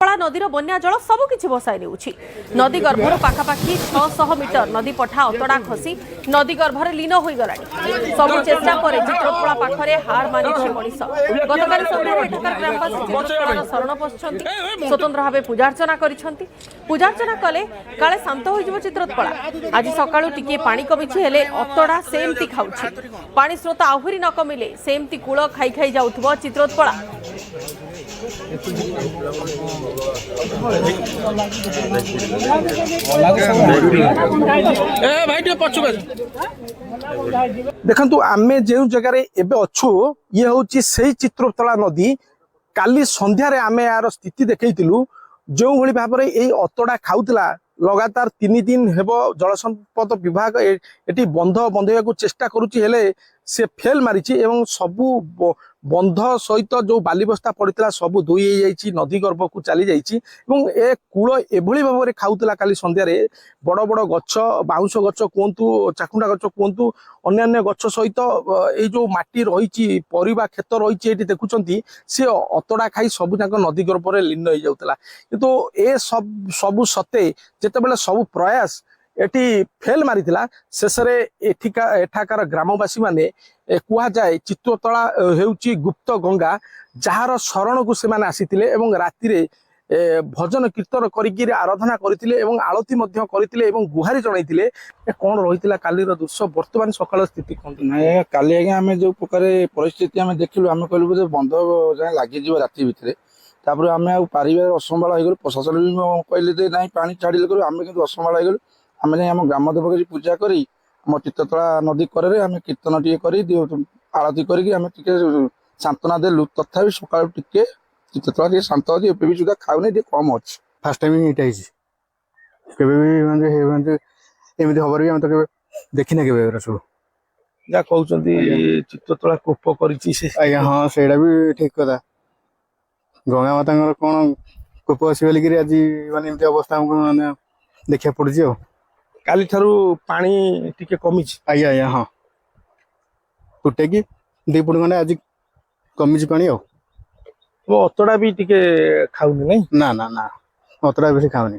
कला नदीर बन्या जल सबकिछि बसाई नेउछि। नदी गर्भर पाखापाखि 600 मीटर नदी पठा अतड़ा खसी नदी गर्भर लीन होई गलानी। सब चेष्टा करे चित्रोत्पला पाखरे हार मानिछि मनीष। गतकाली सन्ध्यारे एठाकार ग्रामवासी चित्रोत्पलार शरण पछिछन्ति, स्वतंत्र भावे पूजार्चना करिछन्ति। पूजार्चना कले काले शांत होई जिवो चित्रोत्पला। आज सकाळु टिके पानी कमिछि हेले अतड़ा सेमति खाउछि। पानी स्रोत आहुरी न कमिले सेमति कूळ खाई खाई जाउथबो चित्रोत्पला। देखंतु आमे जे जगह एबे अच्छु ये होची सही चित्रोत्तला नदी। काली संध्यारे आमे यार स्थिति देखैतिलु जो भली भाबरे एई अतडा खाउतला लगातार 3 दिन हेबो जल संपद विभाग एटी बंध बंधेया चेष्टा करूची हेले से फेल मारिची एवं सबु बंध सहित जो बालीबस्ता पड़ता सबू धोई जाइए नदी गर्भ को चली जाइए ए कूल एभली भाव में खाऊला काली संध्यारे बड़ बड़ गछ बाउंश गछ कहतु चाकुंडा गछ कहतु अन्य गछ सहित ये जो माटी रही परिवा खेत रही देखुं सी अतड़ा खाई सब जाक नदी गर्भ में लीन हो जाऊला किंतु ए सब सत्ते जिते सब प्रयास एटी फेल मारिथिला शेष एठाकार ग्रामवासी माने कुहा जाए चित्रोत्तला हेउची गुप्त गंगा जार शरण को से आसीथिले एवं राति रे भजन कीर्तन करिकी आराधना करथिले एवं आळती मध्य करथिले एवं गुहारी जणाइथिले कोन रहितिला कालीर दृश्य वर्तमान सकाळ स्थिति कोन नै काली आगे आमे जो प्रकार परिस्थिति आमे देखिलु आमे कहलु जे बंध जाय लागि जीव राति भितरे तापर आमे आ पारिवार असंभाळ होई गेल प्रशासन भी कहले जे नाही पानी छाडिले करू आमे किंतु असंभाळ होई गेल आमे नै हम ग्राम देवक की पूजा करी हम चित्रोत्तला नदी करे आमे कीर्तन टिके करी आरती करी आमे टिके सांत्वना देलु तथापि सकाळ टिके चित्रोत्तला टिके शांत अछि एपे भी सुधा खाउने टिके कम अछि फर्स्ट टाइम इटा हिची केबे भी म्हणजे एमिति खबर भी हम तो केबे देखिना केबे एरा सब जा कहउचंती चित्रोत्तला कोप करिछि से आया हां सेडा भी ठीक कथा गंगा मातांगर कोन कोप अछि बोली कि आज माने एमिति अवस्था हमको माने देखिया पड़छि हो काली थारु पानी टिके कमिछि आया आया हां टुटे की दी पुड गने आज कमिछि पानी हो वो अतड़ा भी टिके खाउनी नहीं ना ना ना अतड़ा बेसी खाउनी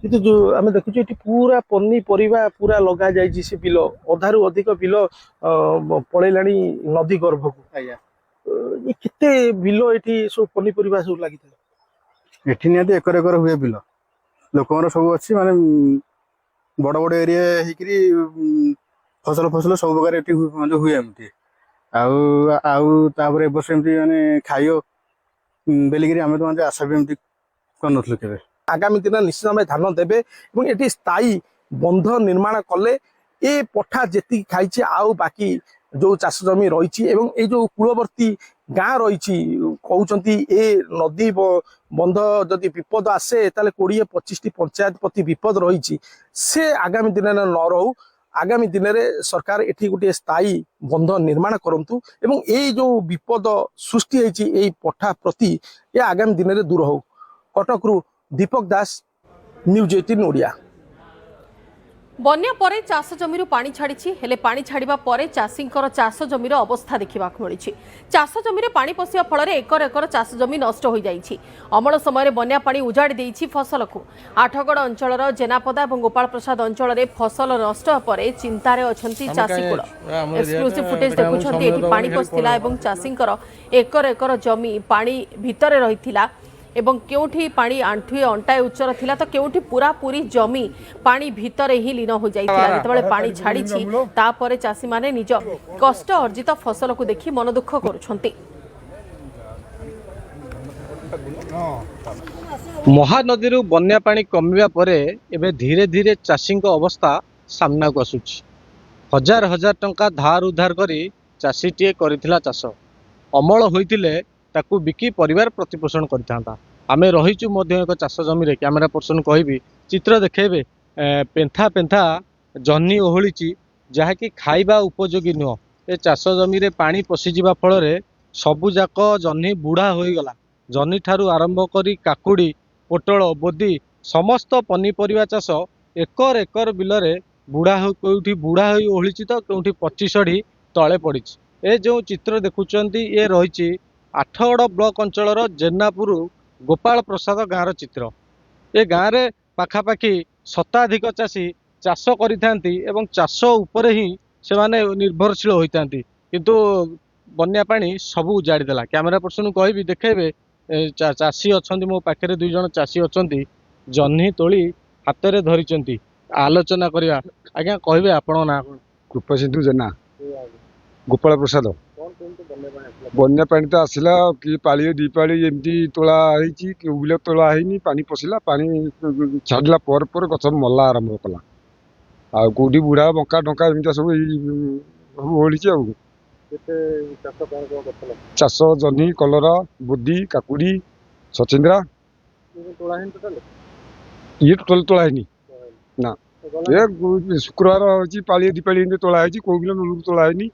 किंतु जो आमे देखुछि एठी पूरा पन्नी परिवा पूरा लगा जाइछि से बिलो अधारु अधिक बिलो पळेलाणी नदी गर्भ को आया ये किते बिलो एठी सब पन्नी परिवा सब लागिता एठी नियति एकर एकर हुए बिलो लोकमर सब अछि माने बड़ बड़ एरिया हेकरी फसल फसल सब प्रकार एठी हुए एमती आउ तापर बस एमती माने खाइयो बेलिगिरी आमे तो आशा भी एमती करनथलु केबे आगामी दिन निश्चित भाव ध्यान देवे और ये स्थायी बंध निर्माण कले ए पठा जेती खाई आउ बाकी जो चाष जमी रही जो कूलवर्ती गाँ रही कहते ए नदी बंध जदि विपद आसे ताले 20-25 पंचायत प्रति विपद रही से आगामी दिन न रहू आगामी दिन में सरकार एठी गोटे स्थायी बंध निर्माण करंतु एवं ए जो विपद सृष्टि होती पठा प्रति ये आगामी दिन में दूर हो। कटकरू दीपक दास, न्यूज 18 ओडिया। बन्या परे चाष जमीरु पानी छाड़ी हेले पानी छाड़ा परे चाषींकर चाष जमीर अवस्था देखा मिली। चाष जमीरे पानी पशिया फल एकर एकर चाष जमी नष्ट हो जाइछि। अमल समय बन्या पानी उजाड़ी देइछि फसल को। आठगड़ अंचल जेनापदा और गोपाल प्रसाद अंचल में फसल नष्ट पर चिंतार अछंती चाषीकूल। एक्सक्लूसिव फुटेज देखुछंती एठी पानी पशिला एवं चाषींकर एकर एकर जमी पानी भितरे रहिथिला एवं केउठी पानी आंठुए अंटाए उच्चर थिला तो केउठी पूरा पूरी जमी पानी भितरे ही लीन हो जाइतिला। जेतेबेले पानी छाड़ीछि तापरे चासी माने निज कष्ट अर्जित फसल को देखि मन दुख करूछंती। महानदी बन्या पानी कमिबा परे एबे धीरे धीरे चाषी अवस्था सामना को आसुछि। हजार हजार टंका धार उधार करी चाषीटीए करिथिला चाष अमल होइतिले ताकू बिकी परिवार प्रतिपोषण करता। आमे रहीचु मध्य एक चाष जमी कैमेरा पर्सन कहबी चित्र देखेबे पेंथा पेंथा जह्नी ओहलीची जहाँकि खाइबा उपयोगी नुह। ए चाष जमी रे पानी पशिजिबा फल रे सबु जाक जह्नी बुढ़ा हो गला। जह्नी ठारू आरंभ करी काकुड़ी पोटल बोदी समस्त पनीपरिया चाष एकर एकर बिलरे बुढ़ा हो कोठी बुढ़ा हो ओहलीची तो कोठी पची सढ़ी तले पड़ी। ए जो चित्र देखुचंती ये रही आठगड़ ब्लॉक अंचल जेनापुर ଗୋପାଳ ପ୍ରସାଦ ଗାଁର ଚିତ୍ର। ଏ ଗାଁରେ ପାଖାପାଖି ଶତାଧିକ ଚାଷୀ ଚାଷ କରିଥାନ୍ତି ଏବଂ ଚାଷ ଉପରେ ହିଁ ସେମାନେ ନିର୍ଭରଶୀଳ ହୋଇଥାନ୍ତି, କିନ୍ତୁ ବନ୍ୟା ପାଣି ସବୁ ଉଜାଡ଼ି ଦେଲା। କ୍ୟାମେରା ପର୍ସନକୁ କହିବି ଦେଖେଇବେ, ଚାଷୀ ଅଛନ୍ତି ମୋ ପାଖରେ, 2 ଜଣ ଚାଷୀ ଅଛନ୍ତି, ଜହ୍ନି ତୋଳି ହାତରେ ଧରିଛନ୍ତି। ଆଲୋଚନା କରିବା। ଆଜ୍ଞା କହିବେ ଆପଣଙ୍କ ନାଁ କଣ? କୃପାସିନ୍ଧୁ ଜେନା, ଗୋପାଳ ପ୍ରସାଦ। ବନ୍ୟା ପାଣି ତ ଆସିଲା, କିଏ ପାଳିଏ 2 ପାଳି ଏମିତି ତୋଳା ହେଇଛି, କେଉଁ ବିଲ ତୋଳା ହେଇନି। ପାଣି ପଶିଲା, ପାଣି ଛାଡ଼ିଲା ପରେ ପରେ ଗଛ ମଲା ଆରମ୍ଭ କଲା। ଆଉ କୋଉଠି ବୁଢା ବଙ୍କା ଢଙ୍କା ଏମିତିଆ ସବୁ ସବୁ ଓଳିଛି। ଆଉ ଚାଷ ଜହ୍ନି, କଲରା, ବୋଦି, କାକୁଡି, ଛଚିନ୍ଦ୍ରା, ଇଏ ଟୋଟାଲ ତୋଳା ହେଇନି ନା। ଏ ଶୁକ୍ରବାର ହଉଛି ପାଳିଏ 2 ପାଳି ଏମିତି ତୋଳା ହେଇଛି, କୋଉ ବିଲ ମୂଳରୁ ତୋଳା ହେଇନି,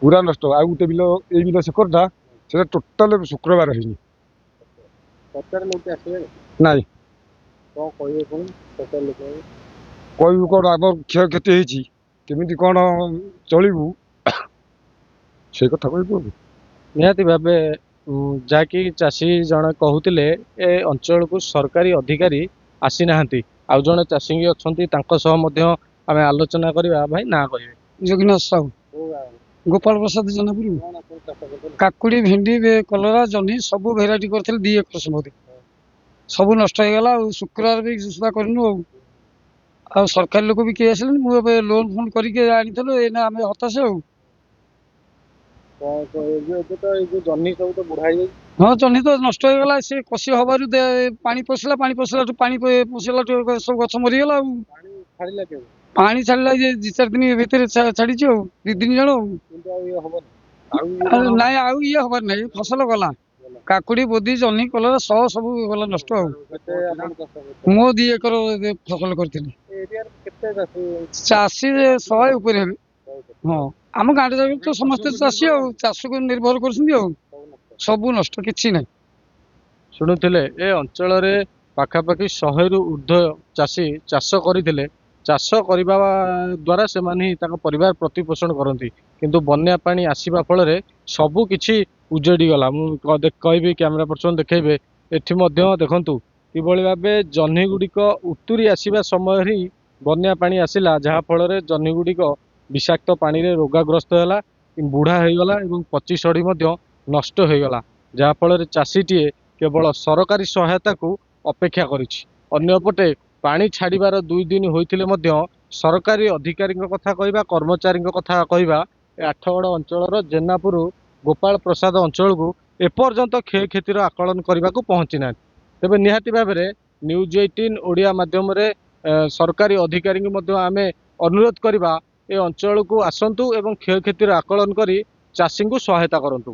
ପୁରା ନଷ୍ଟ। ଆଉ ଗୋଟେ ବିଲ, ଏଇ ବିଲ ସେକରଟା, ସେଟା ଟୋଟାଲ ଶୁକ୍ରବାର ହେଇନି। ନାଇଁ କହିବୁ କଣ, ଆମର କ୍ଷୟକ୍ଷତି ହେଇଛି, କେମିତି କଣ ଚଳିବୁ ସେଇ କଥା କହିବୁ। ନିହାତି ଭାବେ ଯାହାକି ଚାଷୀ ଜଣେ କହୁଥିଲେ, ଏ ଅଞ୍ଚଳକୁ ସରକାରୀ ଅଧିକାରୀ ଆସିନାହାନ୍ତି। ଆଉ ଜଣେ ଚାଷୀ ଅଛନ୍ତି, ତାଙ୍କ ସହ ମଧ୍ୟ ଆମେ ଆଲୋଚନା କରିବା। ଭାଇ ନାଁ କହିବେ? ଯୋଗୀନାଥ ସାହୁ, ଗୋପାଳ ପ୍ରସାଦ ଜେନାପୁର। କାକୁଡି, ଭେଣ୍ଡି, କଲରା, ଜହ୍ନି ସବୁ ଭେରାଇଟି କରିଥିଲେ 2 ଏକର ସମୁଦାୟ, ସବୁ ନଷ୍ଟ ହେଇଗଲା। ଆଉ ଶୁକ୍ରବାର ବି ସୁଧା କରିନୁ। ଆଉ ସରକାରୀ ଲୋକ ବି କେହି ଆସିଲେନି। ମୁଁ ଏବେ ଲୋନ ଫୋନ କରିକି ଆଣିଥିଲୁ, ଏଇନା ଆମେ ହତାଶ। ଆଉ ହଁ, ଜହ୍ନି ତ ନଷ୍ଟ ହେଇଗଲା। ସେ କଷି ହବାରୁ ପାଣି ପଶିଲାଠୁ ସବୁ ଗଛ ମରିଗଲା। ଆଉ ପାଣି ଛାଡ଼ିଲା 2-4 ଦିନ ଭିତରେ ଛାଡିଛି। ଆଉ 2-3 ଜଣ। ନାଇଁ, ଆଉ ଇଏ ହବାର ନାହିଁ, ଫସଲ ଗଲା। କାକୁଡି, ବୋଦି, ଜହ୍ନି, କଲରା ସବୁ ଗଲା ନଷ୍ଟ। ଆଉ ମୁଁ 2 ଏକର ଫସଲ କରିଥିଲି। ଚାଷୀ 100 ଉପରେ ହେବେ। ହଁ, ଆମ ଗାଁରେ ତ ସମସ୍ତେ ଚାଷୀ, ଆଉ ଚାଷକୁ ନିର୍ଭର କରୁଛନ୍ତି। ଆଉ ସବୁ ନଷ୍ଟ, କିଛି ନାହିଁ। ଶୁଣୁଥିଲେ, ଏ ଅଞ୍ଚଳରେ ପାଖାପାଖି 100ରୁ ଉର୍ଦ୍ଧ୍ୱ ଚାଷୀ ଚାଷ କରିଥିଲେ। ଚାଷ କରିବା ଦ୍ୱାରା ସେମାନେ ହିଁ ତାଙ୍କ ପରିବାର ପ୍ରତିପୋଷଣ କରନ୍ତି, କିନ୍ତୁ ବନ୍ୟା ପାଣି ଆସିବା ଫଳରେ ସବୁ କିଛି ଉଜେଡ଼ି ଗଲା। ମୁଁ କହିବି, କ୍ୟାମେରା ପର୍ସନ ଦେଖେଇବେ, ଏଠି ମଧ୍ୟ ଦେଖନ୍ତୁ କିଭଳି ଭାବେ ଜହ୍ନି ଗୁଡ଼ିକ ଉତୁରି ଆସିବା ସମୟରେ ହିଁ ବନ୍ୟା ପାଣି ଆସିଲା, ଯାହା ଫଳରେ ଜହ୍ନି ଗୁଡ଼ିକ ବିଷାକ୍ତ ପାଣିରେ ରୋଗାଗ୍ରସ୍ତ ହେଲା, ବୁଢା ହେଇଗଲା ଏବଂ ପଚି ସଢ଼ି ମଧ୍ୟ ନଷ୍ଟ ହେଇଗଲା। ଯାହା ଫଳରେ ଚାଷୀଟିଏ କେବଳ ସରକାରୀ ସହାୟତାକୁ ଅପେକ୍ଷା କରିଛି। ଅନ୍ୟପଟେ ପାଣି ଛାଡ଼ିବାର 2 ଦିନ ହୋଇଥିଲେ ମଧ୍ୟ ସରକାରୀ ଅଧିକାରୀଙ୍କ କଥା କହିବା, କର୍ମଚାରୀଙ୍କ କଥା କହିବା, ଏ ଆଠଗଡ଼ ଅଞ୍ଚଳର ଜେନାପୁର ଗୋପାଳ ପ୍ରସାଦ ଅଞ୍ଚଳକୁ ଏପର୍ଯ୍ୟନ୍ତ କ୍ଷୟକ୍ଷତିର ଆକଳନ କରିବାକୁ ପହଞ୍ଚି ନାହାନ୍ତି। ତେବେ ନିହାତି ଭାବରେ ନ୍ୟୁଜ୍ 18 ଓଡ଼ିଆ ମାଧ୍ୟମରେ ସରକାରୀ ଅଧିକାରୀଙ୍କୁ ମଧ୍ୟ ଆମେ ଅନୁରୋଧ କରିବା, ଏ ଅଞ୍ଚଳକୁ ଆସନ୍ତୁ ଏବଂ କ୍ଷୟକ୍ଷତିର ଆକଳନ କରି ଚାଷୀଙ୍କୁ ସହାୟତା କରନ୍ତୁ।